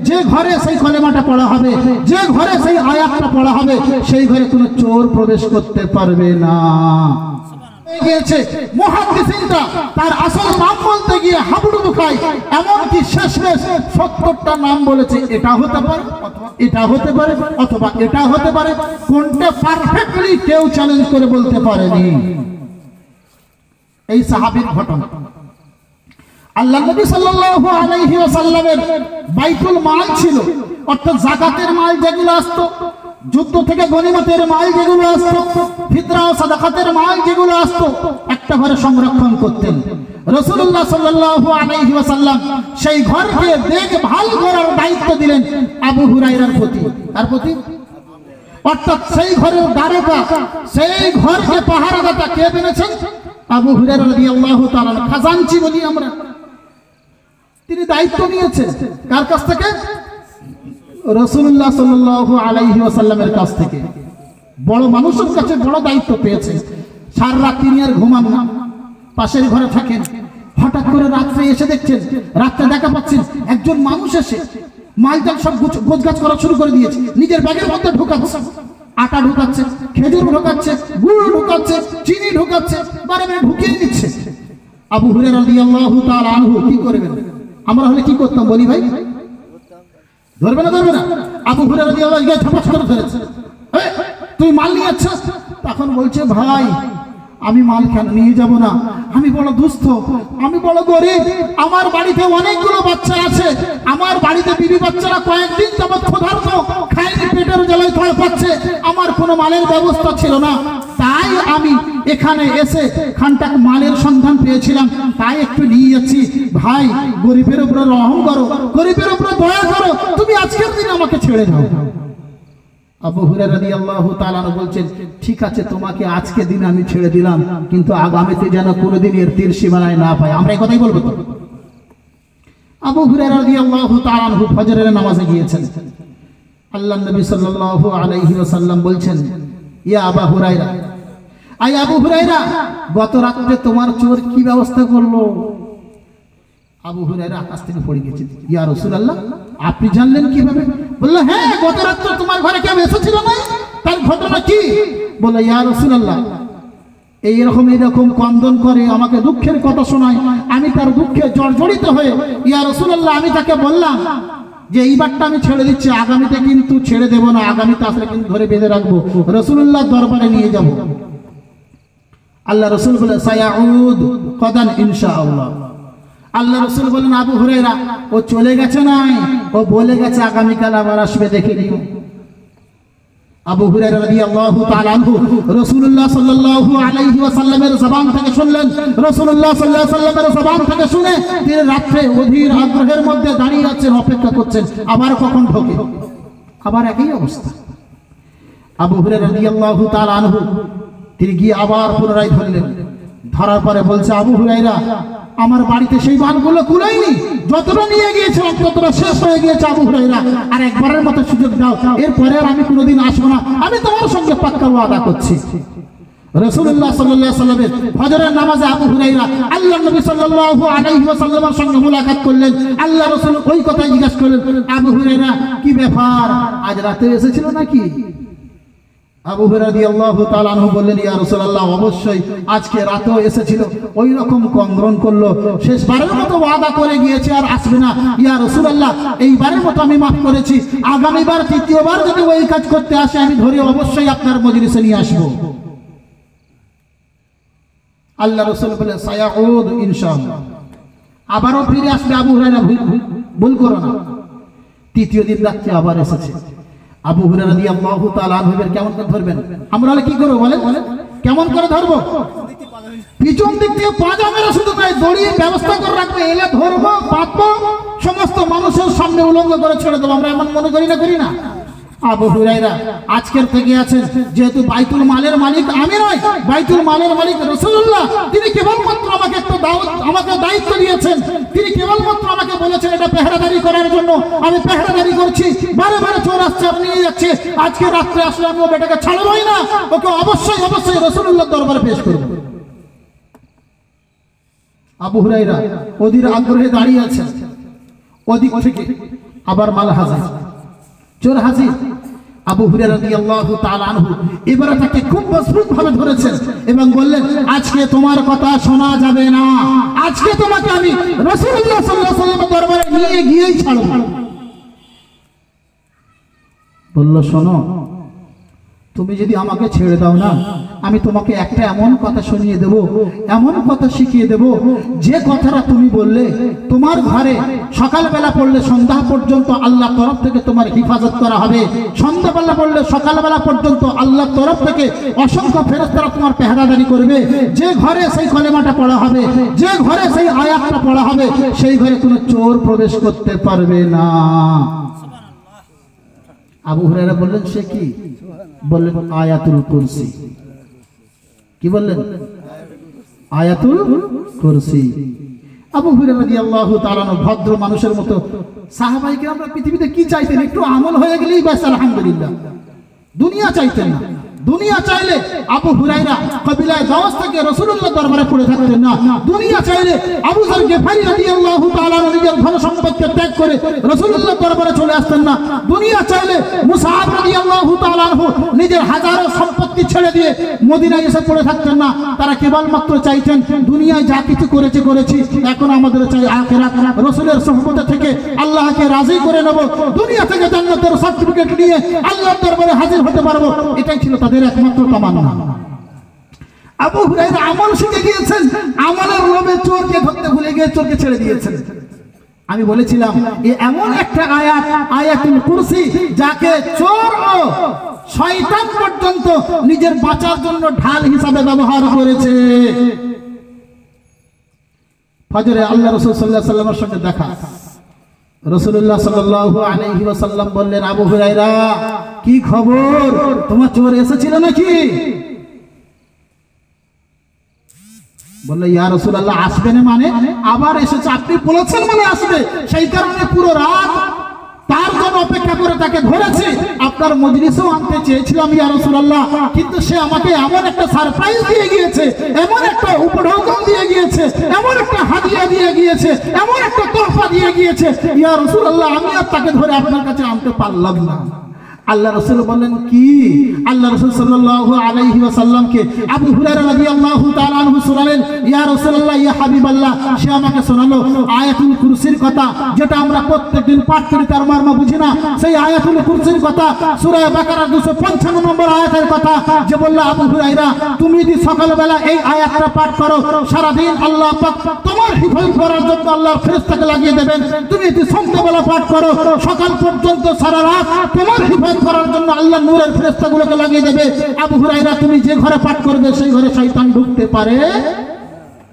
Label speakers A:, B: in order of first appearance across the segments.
A: যে ঘরে সেই কলেমাটা পড়া হবে, যে ঘরে সেই আয়াতটা পড়া হবে, সেই ঘরে কোনো চোর প্রবেশ করতে পারবে না। গিয়েছে মুহাদ্দিসিনরা তার আসল নাম বলতে গিয়ে হাবুডুবু খায়, এমনকি শেষমেশ 70টা নাম বলেছে। এটা হতে পারে, এটা হতে পারে, অথবা এটা হতে পারে, কোনটা পারফেক্টলি কেউ চ্যালেঞ্জ করে বলতে পারেনি। এই সাহাবীর ঘটনা। আল্লাহ নবী সাল্লাল্লাহু আলাইহি ওয়াসাল্লামের বাইতুল মাল ছিল, অর্থাৎ যাকাতের মাল যেগুলো আসতো, যুদ্ধ থেকে গনিমতের মাল যেগুলো আসতো, ফিতরা ও সাদাকাতের মাল যেগুলো আসতো, একটা ঘরে সংরক্ষণ করতেন। রাসূলুল্লাহ সাল্লাল্লাহু আলাইহি ওয়াসাল্লাম সেই ঘরকে দেখভাল করার দায়িত্ব দিলেন আবু হুরায়রার প্রতি। তার প্রতি, অর্থাৎ সেই ঘরের দারোগা, সেই ঘরকে পাহারাদাতা কে বেনেছেন? আবু হুরায়রা রাদিয়াল্লাহু তাআলা, খাজানচি বলি আমরা। তিনি দায়িত্ব নিয়েছেন কার কাছ থেকে? রাসূলুল্লাহ সাল্লাল্লাহু আলাইহি ওয়াসাল্লামের কাছ থেকে। বড় মানুষের কাছে বড় দায়িত্ব পেয়েছেন। সারা রাত তিনি আর ঘুমান না, পাশের ঘরে থাকেন। হঠাৎ করে রাত্রে এসে দেখছেন, রাত্রে দেখা পাচ্ছেন একজন মানুষ এসে মালটাল সব গোছগাছ করা শুরু করে দিয়েছে। নিজের ব্যাগের মধ্যে ঢোকাচ্ছে, আটা ঢোকাচ্ছে, খেজুর ঢোকাচ্ছে, গুড় ঢোকাচ্ছে, চিনি ঢোকাচ্ছে, বারে বারে ঢুকিয়ে দিচ্ছে। আবু হুরায়রা রাদিয়াল্লাহু তাআলা আনহু কি করবেন? আমরা হলে কি করতাম বলি ভাই? ধরবে না, ধরবে না? আবু হুরায়রা রাদিয়াল্লাহু আনহু ঝপাস করে ধরেছে, তুই মাল নিয়ে যাচ্ছিস? তখন বলছে, ভাই আমি মাল কেন নিয়ে যাব না, আমি বড় দুস্থ, আমি বড় গরিব, আমার বাড়িতে অনেকগুলো বাচ্চা আছে, আমার বাড়িতে বিবি বাচ্চারা কয়েকদিন যাবত ক্ষুধার্ত, খায়নি, পেটের জ্বালায় ভয় পাচ্ছে, আমার কোনো মালের ব্যবস্থা ছিল না, তাই আমি এখানে এসে খানটাক মালের সন্ধান পেয়েছিলাম, তাই একটু নিয়ে যাচ্ছি। ভাই গরিবের উপরে রহম করো, গরিবের উপরে দয়া করো, তুমি আজকের দিন আমাকে ছেড়ে দাও। আবু হুরায়রা রাদিয়াল্লাহু তাআলা বলছেন, ঠিক আছে তোমাকে আজকে দিন আমি ছেড়ে দিলাম, কিন্তু আগামীতে যেন কোনোদিন এর তীর সীমানায় না পাই। আমরা এই কথাই বলবো তো। আবু হুরায়রা রাদিয়াল্লাহু তাআলা ফজরের নামাজে গিয়েছেন। আল্লাহর নবী সাল্লাল্লাহু আলাইহি ওয়াসাল্লাম বলছেন, ইয়া আবু হুরায়রা, আই আবু হুরায়রা, গত রাতে তোমার চোর কি ব্যবস্থা করলো? আবু হুরায়রা আকাশ থেকে পড়ে গেছে, ইয়া রাসূলুল্লাহ আপনি জানলেন কিভাবে? বলল, হ্যাঁ গত রাতে তোমার ঘরে কেউ এসেছিল না, তার ঘটনা কি? বলল, ইয়া রাসূলুল্লাহ এইরকম কন্দন করে, আমাকে দুঃখের কথা শোনায়, আমি তার দুঃখে জর্জরিত হয়ে, ইয়া রাসূলুল্লাহ আমি তাকে বললাম যে এইবারটা আমি ছেড়ে দিচ্ছি, আগামীতে কিন্তু ছেড়ে দেব না, আগামীতে আসলে কিন্তু ধরে বেঁধে রাখবো, রাসূলুল্লাহ দরবারে নিয়ে যাব। আল্লাহ রাসূল বলেন, সায়াউদ কদান ইনশাআল্লাহ। আল্লাহ রাসূল বলেন, আবু হুরায়রা ও চলে গেছে নাই, ও বলে গেছে আগামীকাল আবার আসবে, দেখে নিও। আবু হুরায়রা রাদিয়াল্লাহু তাআলা আনহু রাসূলুল্লাহ সাল্লাল্লাহু আলাইহি ওয়াসাল্লামের জবান থেকে শুনলেন, রাসূলুল্লাহ সাল্লাল্লাহু আলাইহি ওয়াসাল্লামের জবান থেকে শুনে তিনি রাতে অধীর আগ্রহের মধ্যে দাঁড়িয়ে আছেন, অপেক্ষা করছেন আবার কখন ঢোকে। আবার একই অবস্থা। আবু হুরায়রা রাদিয়াল্লাহু তাআলা আনহু তিনি গিয়ে আবার পুনরায় ধরলেন। ধরার পরে বলছে, আবু হুরায়রা আমার বাড়িতে সেই মালগুলো কুলাইনি, যতটা নিয়ে গিয়েছিলাম ততটা শেষ হয়ে গিয়েছে। আবু হুরায়রা আর একবারের মতো সুযোগ দাও, এরপরে আর আমি কোনোদিন আসবো না, আমি তোমার সঙ্গে পাক্কা ওয়াদা করছি। রাসূলুল্লাহ সাল্লাল্লাহু আলাইহি ওয়াসাল্লামের ফজরের নামাজে আবু হুরায়রা আল্লাহর নবী সাল্লাল্লাহু আলাইহি ওয়াসাল্লামের সঙ্গে মুলাকাত করলেন। আল্লাহ রাসূল ওই কথা জিজ্ঞাসা করলেন, আবু হুরায়রা কি ব্যাপার, আজ রাতে এসেছিল নাকি? আবু হুরায়রা রাদিয়াল্লাহু তাআলা আনহু বললেন, ইয়া রাসূলুল্লাহ অবশ্যই আজকে রাতেও এসেছিল, ওই রকম কন্দন করলো, শেষবারের মতো ওয়াদা করে গিয়েছে আর আসবে না। ইয়া রাসূলুল্লাহ এইবারের মতো আমি মাফ করেছি, আগামীবার তৃতীয়বার যদি ওই কাজ করতে আসে আমি ধরে অবশ্যই আপনার মজলিসে নিয়ে আসবো। আল্লাহ রাসূল বলেন, সায়াউদ ইনশাআল্লাহ, আবারও ফিরে আসবে আবু হুরায়রা, ভুল করো না। তৃতীয় দিন রাতে আবার এসেছে। আবু হুরায়রা রাদিয়াল্লাহু তাআলা আনহু কেমন করে ধরবেন? আমরা হলে কি করব বলেন? কেমন করে ধরবো? পিছন দিক থেকে পাজা মেরে শুধু তাই দড়িয়ে ব্যবস্থা করে রাখবে, এলে ধরবো, বাঁধবো, সমস্ত মানুষের সামনে উলঙ্গ করে ছেড়ে দেবো। আমরা এমন মনে করি না? আবু হুরায়রা আজকের থেকে আছেন, যেহেতু বাইতুল মালের মালিক আমি নয়, বাইতুল মালের মালিক রাসূলুল্লাহ, তিনি কেবলমাত্র আমাকে একটা আমাকে দায়িত্ব দিয়েছেন, তিনি কেবলমাত্র আমাকে বলেছেন এটা পেহরাদারি করার জন্য, আমি পেহরাদারি করছি, বারে বারে চোর আসছে আর নিয়ে যাচ্ছে, আজকে রাত্রে আসলে আমি ও বেটাকে ছাড়বই না, ওকে অবশ্যই রাসূলুল্লাহর দরবারে পেশ করব। আবু হুরায়রা অধীর আগ্রহে দাঁড়িয়ে আছেন। ওদিক থেকে আবার মাল হাজির, চোর হাজির। আবু হুরায়রা রাদিয়াল্লাহু তাআলা আনহু এবারে তাকে খুব মজবুত ভাবে ধরেছেন এবং বললেন, আজকে তোমার কথা শোনা যাবে না, আজকে তোমাকে আমি রাসূলুল্লাহ সাল্লাল্লাহু আলাইহি ওয়াসাল্লামের দরবারে নিয়ে গিয়েই ছাড়ব। বলল, শোনো, তুমি যদি আমাকে ছেড়ে দাও না, আমি তোমাকে একটা এমন কথা শুনিয়ে দেব, এমন কথা শিখিয়ে দেব, যে কথাটা তুমি বললে তোমার ঘরে সকালবেলা পড়লে সন্ধ্যা পর্যন্ত আল্লাহর তরফ থেকে তোমার হিফাজত করা হবে, সন্ধ্যাবেলা পড়লে সকালবেলা পর্যন্ত আল্লাহর তরফ থেকে অসংখ্য ফেরেশতারা তোমার পেহারাদারি করবে। যে ঘরে সেই কলেমাটা পড়া হবে, যে ঘরে সেই আয়াতটা পড়া হবে, সেই ঘরে কোনো চোর প্রবেশ করতে পারবে না। আবু হুরায়রা বললেন, সে কি? বললেন, আয়াতুল কুরসি। কি বললেন? আয়াতুল কুরসি। আবু হুরায়রা রাদিয়াল্লাহু তাআলা ভদ্র মানুষের মতো, সাহাবায়ে কেরামরা পৃথিবীতে কি চাইতেন? একটু আমল হয়ে গেলেই ব্যাস আলহামদুলিল্লাহ। দুনিয়া চাইতেন না। দুনিয়া চাইলে আবু হুরায়রা কবিলায়ে দাওস থেকে রাসূলুল্লাহ দরবারে পড়ে থাকতেন না। দুনিয়া চাইলে আবু যর গিফারি রাদিয়াল্লাহু তাআলা নিজের ধন সম্পদকে ত্যাগ করে রাসূলুল্লাহ দরবারে চলে আসতেন না। দুনিয়া চাইলে মুসআব রাদিয়াল্লাহু তাআলা নিজের হাজারো সম্পত্তি ছেড়ে দিয়ে মদিনায় এসে পড়ে থাকতেন না। তারা কেবলমাত্র চাইতেন, দুনিয়ায় যা কিছু করেছি, এখন আমাদের চাই আখিরাত, রাসূলের সুহবত থেকে আল্লাহকে রাজি করে নেব, দুনিয়া থেকে জান্নাতের সার্টিফিকেট নিয়ে আল্লাহর দরবারে হাজির হতে পারবো। এটাই ছিল তাদের একমাত্র তামান্না। আবু হুরায়রা আমল শিখে গিয়েছেন, আমলের লোভে চোরকে ধরতে ভুলে গিয়ে চোরকে ছেড়ে দিয়েছেন। আমি বলেছিলাম, এমন একটা আয়াত, আয়াতুল কুরসি, যাকে চোর ও শয়তান পর্যন্ত নিজের বাঁচার জন্য ঢাল হিসাবে ব্যবহার করেছে। ফজরে আল্লাহ রাসূল সাল্লাল্লাহু আলাইহি ওয়াসাল্লামের সঙ্গে দেখা। রাসূলুল্লাহ সাল্লাল্লাহু আলাইহি ওয়াসাল্লাম বললেন, আবু হুরায়রা, কি খবর? তোমার চোর এসেছিল নাকি? বলল, ইয়া রাসূলুল্লাহ, আসবে না মানে? আবার এসেছে, আপনি বলেছেন মানে আসবে, সেই কারণে পুরো রাত তার জন্য অপেক্ষা করে তাকে ধরেছি। আপনার মজলিসেও আনতে চেয়েছিলাম ইয়া রাসূলুল্লাহ, কিন্তু সে আমাকে এমন একটা সারপ্রাইজ দিয়ে গিয়েছে, এমন একটা উপঢৌকন দিয়ে গিয়েছে, এমন একটা হাদিয়া দিয়ে গিয়েছে, এমন একটা তোহফা দিয়ে গিয়েছে, ইয়া রাসূলুল্লাহ, আমি আর তাকে ধরে আপনার কাছে আনতে পারলাম না। আল্লাহ রাসূল বললেন, কি? আল্লাহ রাসূল সাল্লাল্লাহু আলাইহি ওয়াসাল্লামকে আবু হুরায়রা রাদিয়াল্লাহু তাআলা আনহু শোনালেন, ইয়া রাসূলুল্লাহ, ইয়া হাবিবাল্লাহ, সে আমাকে শোনালো আয়াতুল কুরসির কথা, যেটা আমরা প্রত্যেকদিন পাঠ করি, তার মর্ম বুঝি না। সেই আয়াতুল কুরসির কথা, সূরা বাকারা 255 নম্বর আয়াতের কথা, যে বলল, আবু হুরায়রা, তুমি যদি সকালবেলা এই আয়াতটা পাঠ করো, সারা দিন আল্লাহ পাক তোমার হিফাজত করার জন্য আল্লাহর ফেরেশতাকে লাগিয়ে দেবেন। তুমি যদি সন্ধ্যাবেলা পাঠ করো, সকাল পর্যন্ত সারা রাত তোমার হিফাজত করার জন্য আল্লাহ নূরের ফেরেশতাগুলোকে লাগিয়ে দেবে। আবু হুরায়রা, তুমি যে ঘরে পাঠ করবে, সেই ঘরে শয়তান ঢুকতে পারে,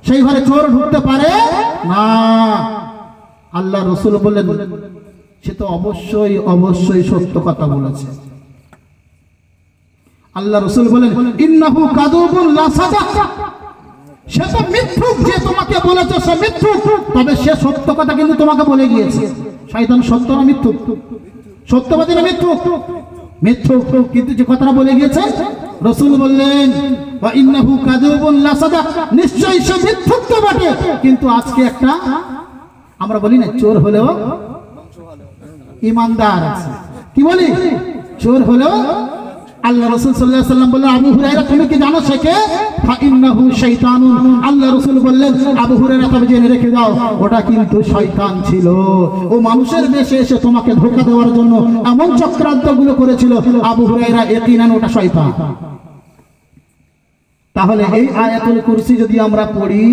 A: সেই ঘরে চোর ঢুকতে পারে না। আল্লাহ রাসূল বললেন, সে তো অবশ্যই সত্য কথা বলেছে। আল্লাহ রাসূল বলেন, ইন্নাহু কাযুবুন লা সাদাক, সে তো মিথ্যুক, যে তোমাকে বলেছে সে মিথ্যুক, তবে সে সত্য কথা কিন্তু তোমাকে বলে গিয়েছে। শয়তান সত্য না মিথ্যুক? সত্যবাদী না মিথ্যুক? মিথ্যুক, কিন্তু যে কথাটা বলে গিয়েছে, রাসূল বললেন, ওয়া ইন্নাহু কাযুবুন লা সাদাক, নিশ্চয়ই সে মিথ্যুক তো বটে, কিন্তু আজকে একটা, আমরা বলি না, চোর হলেও ঈমানদার আছে। কি বলি? চোর হলেও। আল্লাহ রাসূল সাল্লাল্লাহু আলাইহি ওয়াসাল্লাম বললেন, আবু হুরায়রা, তুমি কি জানো সে কে? ফা ইন্নাহু শাইতানুন। আল্লাহ রাসূল বললেন, আবু হুরায়রা, তবে জেনে রেখে দাও, ওটা কিন্তু শয়তান ছিল। ও মানুষের বেশে এসে তোমাকে ধোঁকা দেওয়ার জন্য এমন চক্রান্তগুলো করেছিল। আবু হুরায়রা, ইয়াকিনান ওটা শয়তান। তাহলে এই আয়াতুল কুরসি যদি আমরা পড়ি,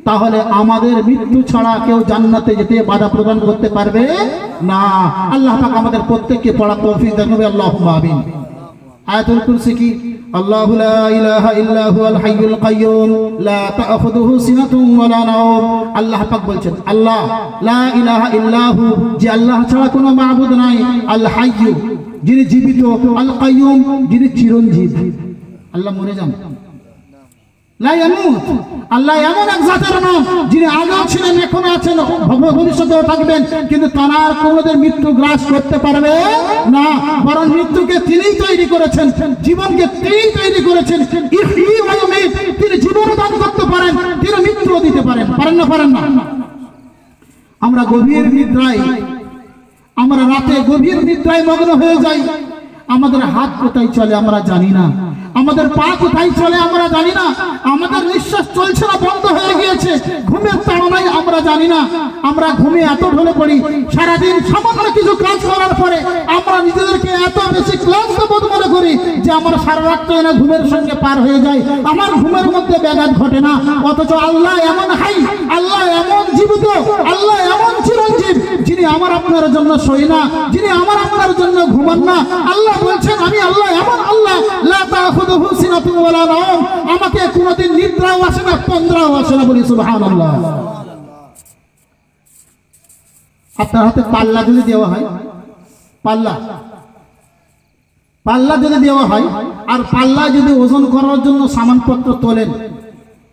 A: তাহলে আমাদের মৃত্যু ছাড়া কেউ জান্নাতে যেতে বাধা প্রদান করতে পারবে না। আল্লাহ পাক আমাদের প্রত্যেককে পড়ার তৌফিক দান করুন, আল্লাহুম্মা আমিন। আয়াতুল কুরসি কি? আল্লাহু লা ইলাহা ইল্লা হুয়াল হাইয়ুল কাইয়্যুম লা তা'খুযুহু সিনাতুন ওয়া লা নাওম। আল্লাহ পাক বলছেন, আল্লাহ লা ইলাহা ইল্লা হু, যে আল্লাহ ছাড়া কোনো মাবুদ নাই, আল হাইয়্যু, যিনি জীবিত, আল কাইয়্যুম, যিনি চিরঞ্জীব। আল্লাহ মরে যান, লা ইয়ামুত। আল্লাহ এমন এক জাতের নাম, যিনি আগেও ছিলেন, এখনো আছেন, ভবিষ্যতেও থাকবেন, কিন্তু তার কোনোদিন মৃত্যু গ্রাস করতে পারবে না। বরং মৃত্যুকে তিনিই তৈরি করেছেন, জীবনকে তিনিই তৈরি করেছেন। ইহয়ী ওয়া ইউমীত, তিনি জীবন দান করতে পারেন, তিনি মৃত্যুও দিতে পারেন। পারেন না? পারেন না? আমরা গভীর নিদ্রায় আমরা রাতে গভীর নিদ্রায় মগ্ন হয়ে যাই, আমাদের হাত কোথায় চলে আমরা জানি না, আমাদের পা কোথায় চলে আমরা জানি না, আমাদের নিঃশ্বাস চলছে না বন্ধ হয়ে গিয়েছে, ঘুমের তাড়নায় আমরা জানি না। আমরা ঘুমে এত ঢলে পড়ি, সারাদিন সামান্য কিছু কাজ করার পরে আমরা নিজেদেরকে এত বেশি ক্লান্ত বোধ মনে করি যে আমার সারা রাতটা না ঘুমের সঙ্গে পার হয়ে যায়, আমার ঘুমের মধ্যে ব্যাঘাত ঘটে না। অথচ আল্লাহ এমন হাই, আল্লাহ এমন জীবিত, আল্লাহ এমন চিরঞ্জীব, যিনি আমার আপনার জন্য শোয় না, যিনি আমার আপনার জন্য ঘুমান না। আল্লাহ বলছেন আমি আল্লাহ এমন আল্লাহ, লা তাখুযুহু সিনাতুন ওয়ালা নাওম, আমাকে কোনোদিন নিদ্রাও আসে না, তন্দ্রাও আসে না। বলি সুবহানাল্লাহ। আপনার হাতে পাল্লা যদি দেওয়া হয়, পাল্লা যদি দেওয়া হয় আর পাল্লা যদি ওজন করার জন্য সামানপত্র তোলেন,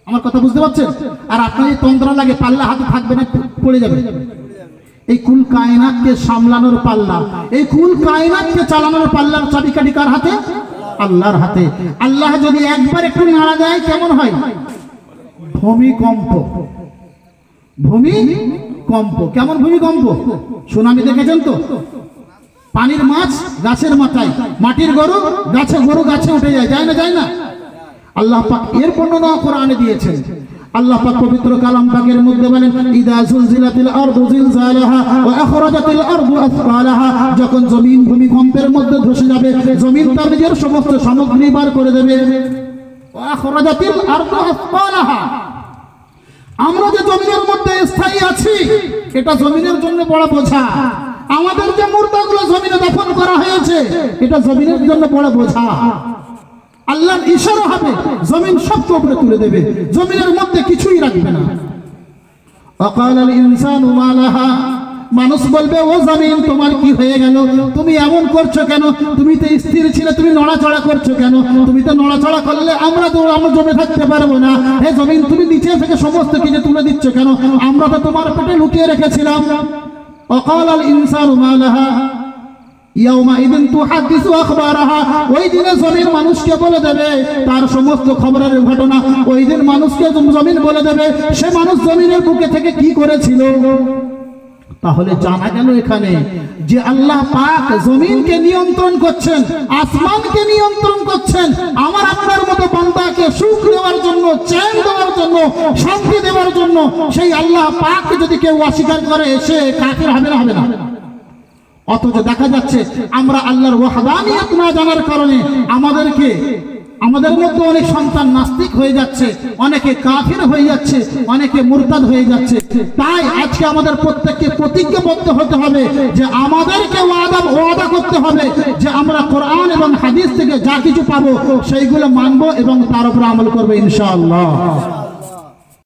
A: আমার কথা বুঝতে পারছেন? আর আপনার এই তন্দ্রা লাগে, পাল্লা হাতে থাকবে না, পড়ে যাবে। এই কুল কায়নাতকে সামলানোর পাল্লা, এই কুল কায়নাতকে চালানোর পাল্লার চাবিকাঠি কার হাতে? আল্লাহর হাতে। আল্লাহ যদি একবার একটু নাড়া দেয় কেমন হয়? ভূমিকম্প। ভূমিকম্প কেমন ভূমিকম্প? সুনামি দেখেছেন তো? পানির মাছ গাছের মাথায়, মাটির গরু গাছে উঠে যায়, যায় না? যায় না? আল্লাহ পাক এর বর্ণনা কোরআনে দিয়েছেন। আল্লাহ পাক পবিত্র কালাম পাকের মধ্যে বলেন ইদা জুলজিলাতিল আরদু জিলজালাহা ওয়া আখরাজাতিল আরদু আসফালাহা, যখন জমিন ভূমিকম্পের মধ্যে ধসে যাবে, জমিন তার নিজের সমস্ত সামগ্রী বার করে দেবে। ওয়া আখরাজাতিল আরদু আসফালাহা, আমরা যে জমিনের মধ্যে স্থায়ী আছি এটা জমিনের জন্য বড় বোঝা। আমাদের যে মুর্দাগুলো জমিনে দাফন করা হয়েছে এটা জমিনের জন্য বড় বোঝা। আল্লাহর ইশারা হবে, জমিন সবকে উপরে তুলে দেবে, জমিনের মধ্যে কিছুই রাখবে না। ওয়াকালাল ইনসানু মা লাহা, মানুষ বলবে ও জমিন তোমার কি হয়ে গেল, তুমি এমন করছো কেন, তুমি তো স্থির ছিলে, তুমি নড়াচড়া করছো কেন, তুমি তো নড়াচড়া করলে আমরা জমে থাকতে পারবো না। হে জমিন তুমি নিচে থেকে সমস্ত কিছু তুলে দিচ্ছ কেন, আমরা তো তোমার পেটে লুকিয়ে রেখেছিলাম। ওয়াকালাল ইনসানু মা লাহা ইয়াউমাইদিন তুহাদ্দিসু আখবারাহা, ওই দিনে জমিন মানুষকে বলে দেবে তার সমস্ত খবরের ঘটনা। ওই দিন মানুষকে জমিন বলে দেবে সে মানুষ জমিনের বুকে থেকে কি করেছিল। তাহলে জানা গেল এখানে যে আল্লাহ পাক জমিনকে নিয়ন্ত্রণ করছেন, আসমানকে নিয়ন্ত্রণ করছেন, আমার আপনার মতো বান্দাকে সুখ দেওয়ার জন্য, চ্যান দেওয়ার জন্য, শান্তি দেওয়ার জন্য। সেই আল্লাহ পাক যদি কেউ অস্বীকার করে সে কাফির হবে না? হবে না? অথচ দেখা যাচ্ছে আমরা আল্লাহর ওয়াহদানিয়ত না জানার কারণে আমাদের মধ্যে অনেক সন্তান নাস্তিক হয়ে যাচ্ছে, অনেকে কাফির হয়ে যাচ্ছে, অনেকে মুরতাদ হয়ে যাচ্ছে। তাই আজকে আমাদের প্রত্যেককে প্রতিজ্ঞাবদ্ধ হতে হবে যে আমাদেরকে ওয়াদা করতে হবে যে আমরা কোরআন এবং হাদিস থেকে যা কিছু পাবো সেইগুলো মানবো এবং তার উপর আমল করবো ইনশাআল্লাহ।